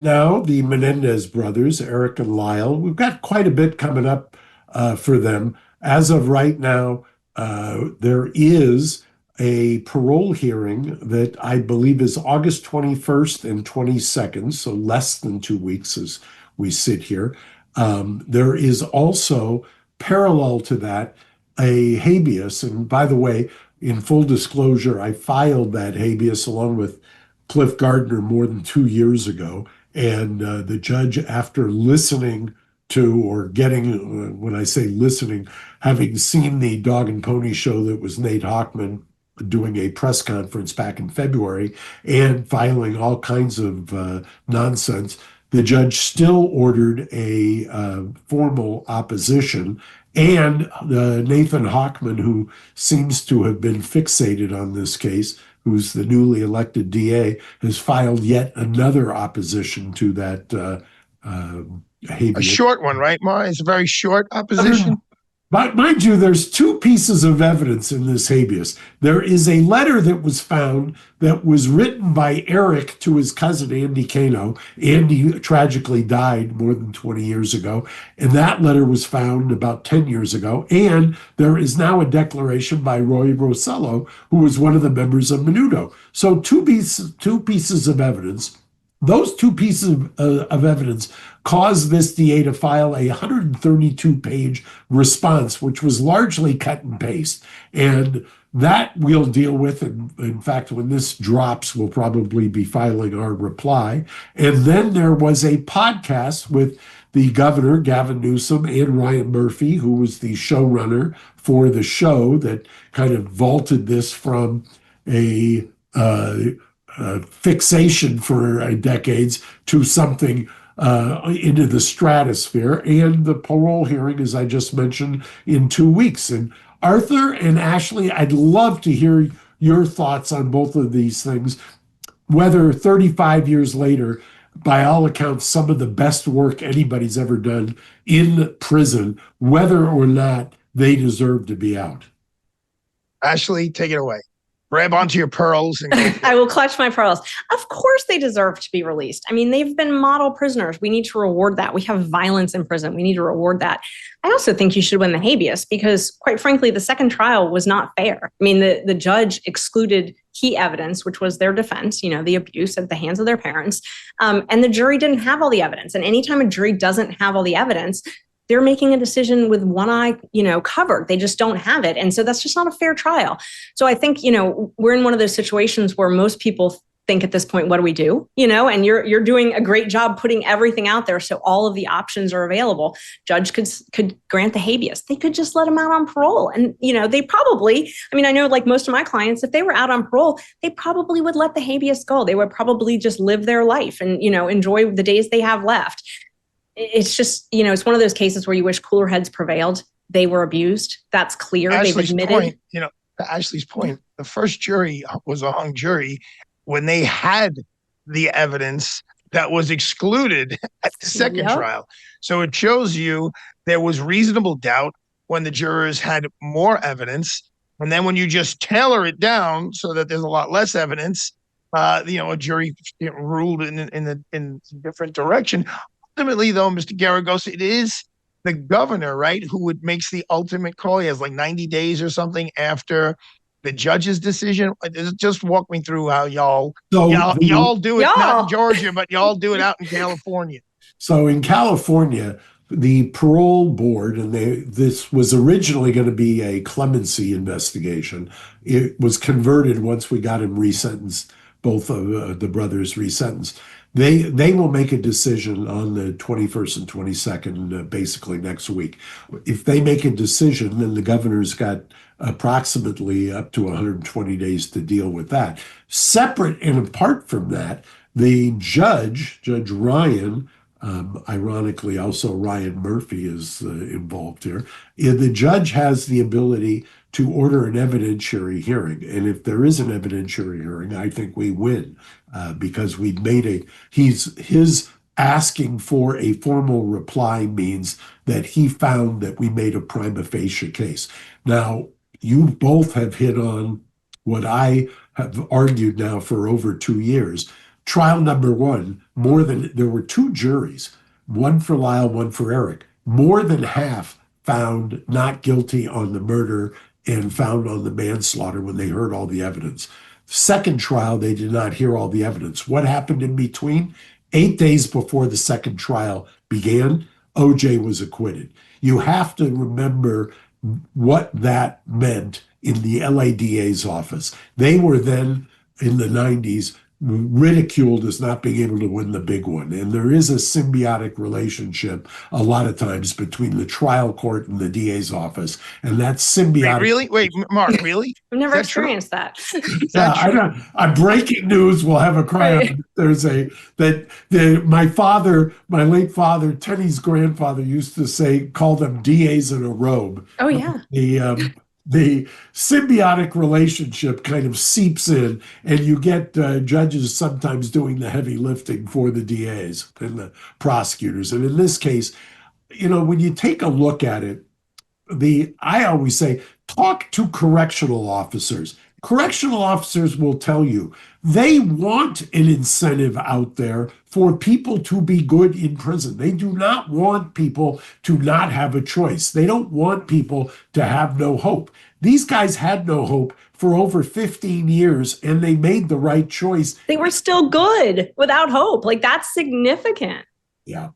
Now, the Menendez brothers, Eric and Lyle, we've got quite a bit coming up for them. As of right now, there is a parole hearing that I believe is August 21st and 22nd, so less than 2 weeks as we sit here. There is also, parallel to that, a habeas. And by the way, in full disclosure, I filed that habeas along with Cliff Gardner more than 2 years ago. And the judge, after listening to or getting, when I say listening, having seen the dog and pony show that was Nate Hochman doing a press conference back in February and filing all kinds of nonsense, the judge still ordered a formal opposition. And Nathan Hochman, who seems to have been fixated on this case, who's the newly elected DA, has filed yet another opposition to that A habeas. short one, right, Ma? It's a very short opposition. But mind you, there's two pieces of evidence in this habeas. There is a letter that was found that was written by Eric to his cousin, Andy Kano. Andy tragically died more than 20 years ago. And that letter was found about 10 years ago. And there is now a declaration by Roy Rosello, who was one of the members of Menudo. So two pieces of evidence. Those two pieces of evidence caused this DA to file a 132-page response, which was largely cut and paste. And that we'll deal with. And in fact, when this drops, we'll probably be filing our reply. And then there was a podcast with the governor, Gavin Newsom, and Ryan Murphy, who was the showrunner for the show that kind of vaulted this from a fixation for decades to something into the stratosphere. And the parole hearing, as I just mentioned, in 2 weeks. And Arthur and Ashley, I'd love to hear your thoughts on both of these things, whether 35 years later, by all accounts, some of the best work anybody's ever done in prison, whether or not they deserve to be out. Ashley, take it away. Grab onto your pearls and I will clutch my pearls. Of course they deserve to be released. I mean, they've been model prisoners. We need to reward that. We have violence in prison. We need to reward that. I also think you should win the habeas because, quite frankly, the second trial was not fair. I mean, the judge excluded key evidence, which was their defense, the abuse at the hands of their parents. And the jury didn't have all the evidence. And anytime a jury doesn't have all the evidence, they're making a decision with one eye, covered. They just don't have it. And so that's just not a fair trial. So I think, we're in one of those situations where most people think at this point, what do we do? And you're doing a great job putting everything out there. So all of the options are available. Judge could grant the habeas. They could just let them out on parole. And, they probably, I know like most of my clients, if they were out on parole, they probably would let the habeas go. They would probably just live their life and, enjoy the days they have left. It's just, it's one of those cases where you wish cooler heads prevailed. They were abused. That's clear. They've admitted. Point, to Ashley's point, the first jury was a hung jury when they had the evidence that was excluded at the second trial. So it shows you there was reasonable doubt when the jurors had more evidence. And then when you just tailor it down so that there's a lot less evidence, a jury ruled in a different direction. Ultimately, though, Mr. Garagos, it is the governor, right, who makes the ultimate call. He has like 90 days or something after the judge's decision. Just walk me through how y'all do it, not in Georgia, but y'all do it out in California. So in California, the parole board, and this was originally going to be a clemency investigation. It was converted once we got him resentenced, both of the brothers resentenced. They will make a decision on the 21st and 22nd, basically next week. If they make a decision, then the governor's got approximately up to 120 days to deal with that. Separate and apart from that, the Judge Ryan, ironically also Ryan Murphy is involved here. The judge has the ability to order an evidentiary hearing. And if there is an evidentiary hearing, I think we win because we've made his asking for a formal reply means that he found that we made a prima facie case. Now, you both have hit on what I have argued now for over 2 years. trial number one, there were two juries, one for Lyle, one for Eric. More than half found not guilty on the murder and found on the manslaughter when they heard all the evidence. Second trial, they did not hear all the evidence. What happened in between? 8 days before the second trial began, OJ was acquitted. You have to remember what that meant in the LADA's office. They were then in the 90s ridiculed as not being able to win the big one. And there is a symbiotic relationship a lot of times between the trial court and the DA's office. And that symbiotic. Really? Wait, Mark, really? I've never experienced that. Yeah, I don't. Breaking news will have a cry Right. on Thursday my late father, Tenny's grandfather, used to say, call them DAs in a robe. Oh, yeah. The symbiotic relationship kind of seeps in, and you get judges sometimes doing the heavy lifting for the DAs and the prosecutors. And in this case, when you take a look at it, I always say, talk to correctional officers. Correctional officers will tell you they want an incentive out there for people to be good in prison. They do not want people to not have a choice. They don't want people to have no hope. These guys had no hope for over 15 years, and they made the right choice. They were still good without hope. Like, that's significant. Yeah.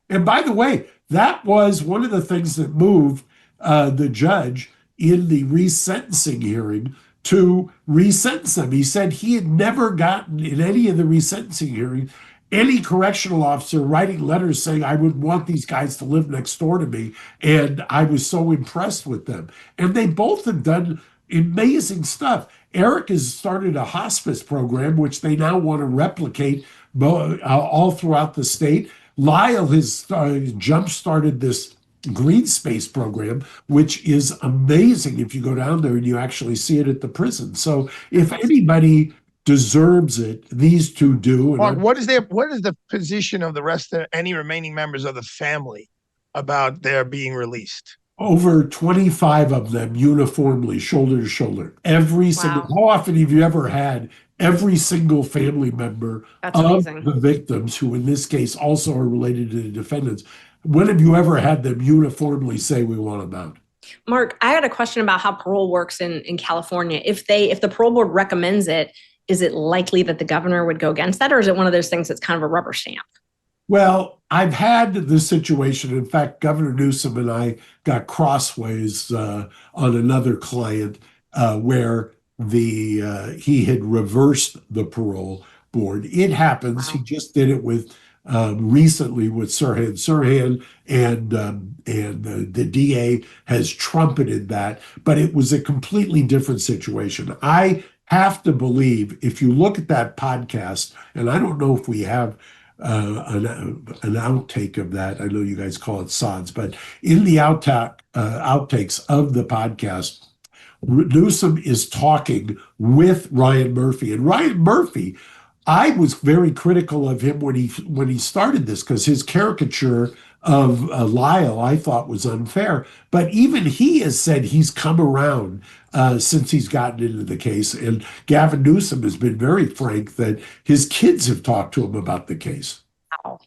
And by the way, that was one of the things that moved the judge in the resentencing hearing to resentence them. He said he had never gotten in any of the resentencing hearings any correctional officer writing letters saying, I would want these guys to live next door to me. And I was so impressed with them. And they both have done amazing stuff. Eric has started a hospice program, which they now want to replicate all throughout the state. Lyle has jump-started this green space program, which is amazing if you go down there and you actually see it at the prison. So if anybody deserves it, these two do. Mark, what is the position of the rest of any remaining members of the family about their being released? Over 25 of them uniformly, shoulder to shoulder. Every single, how often have you ever had every single family member of the victims, who in this case also are related to the defendants, when have you ever had them uniformly say, we want them out? Mark, I had a question about how parole works in California. If the parole board recommends it, is it likely that the governor would go against that? Or is it one of those things that's kind of a rubber stamp? Well, I've had this situation. In fact, Governor Newsom and I got crossways on another client where he had reversed the parole board. It happens. Wow. He just did it with recently with Sirhan. Sirhan and the DA has trumpeted that, but it was a completely different situation. I have to believe, if you look at that podcast, and I don't know if we have an outtake of that. I know you guys call it sods, but in the outtakes of the podcast, Newsom is talking with Ryan Murphy. And Ryan Murphy, I was very critical of him when he started this, because his caricature of Lyle I thought was unfair. But even he has said he's come around since he's gotten into the case. And Gavin Newsom has been very frank that his kids have talked to him about the case. Wow.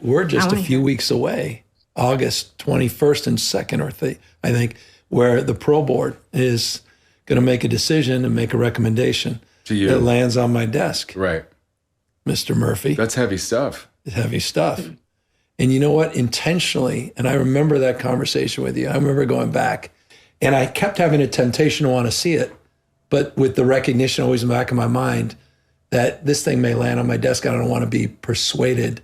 We're just a few weeks away, August 21st and 2nd, I think, where the parole board is going to make a decision and make a recommendation to you that lands on my desk. Right. Mr. Murphy. That's heavy stuff. It's heavy stuff. And you know what? Intentionally, and I remember that conversation with you. I remember going back, and I kept having a temptation to want to see it, but with the recognition always in the back of my mind that this thing may land on my desk. I don't want to be persuaded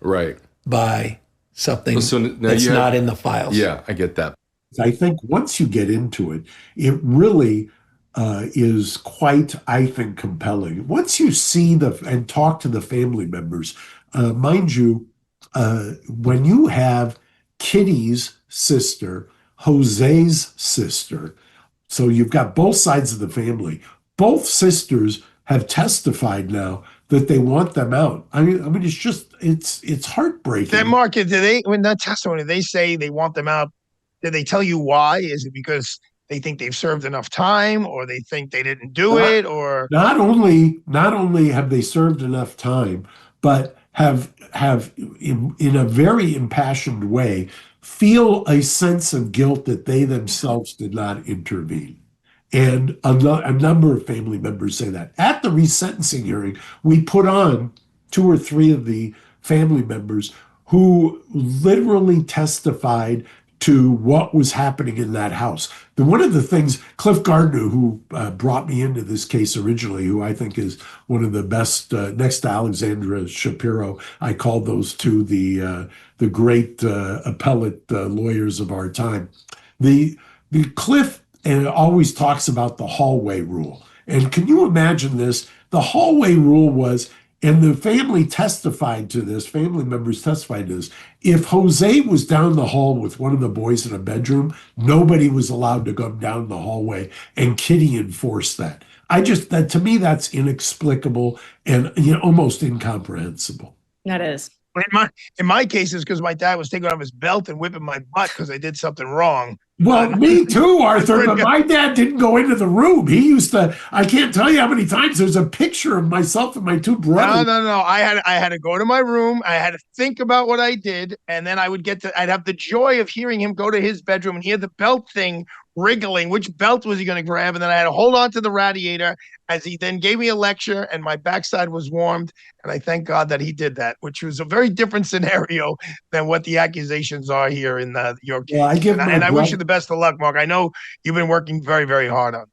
by something that's not in the files. Yeah, I get that. I think once you get into it, it really is quite, I think, compelling. Once you see and talk to the family members, mind you, when you have Kitty's sister, Jose's sister, so you've got both sides of the family. Both sisters have testified now that they want them out. I mean, it's heartbreaking. That Mark, when that testimony, they say they want them out. Did they tell you why? Is it because they think they've served enough time, or they think they didn't do it, or not only have they served enough time, but have in a very impassioned way feel a sense of guilt that they themselves did not intervene. And a number of family members say that. At the resentencing hearing, we put on two or three of the family members who literally testified to what was happening in that house. One of the things, Cliff Gardner, who brought me into this case originally, who I think is one of the best, next to Alexandra Shapiro, I call those two the great appellate lawyers of our time. The Cliff always talks about the hallway rule. And can you imagine this? The hallway rule was, and the family testified to this, family members testified to this. If Jose was down the hall with one of the boys in a bedroom, nobody was allowed to go down the hallway, and Kitty enforced that. That to me, that's inexplicable and almost incomprehensible. That is. In my case, it's because my dad was taking off his belt and whipping my butt because I did something wrong. Well, me too, Arthur, but my dad didn't go into the room. He used to, I can't tell you how many times there's a picture of myself and my two brothers. No. I had to go to my room. I had to think about what I did. And then I'd have the joy of hearing him go to his bedroom and hear the belt thing wriggling. Which belt was he going to grab? And then I had to hold on to the radiator as he then gave me a lecture, and my backside was warmed. And I thank God that he did that, which was a very different scenario than what the accusations are here in your case. Well, I wish you the best of luck, Mark. I know you've been working very, very hard on it.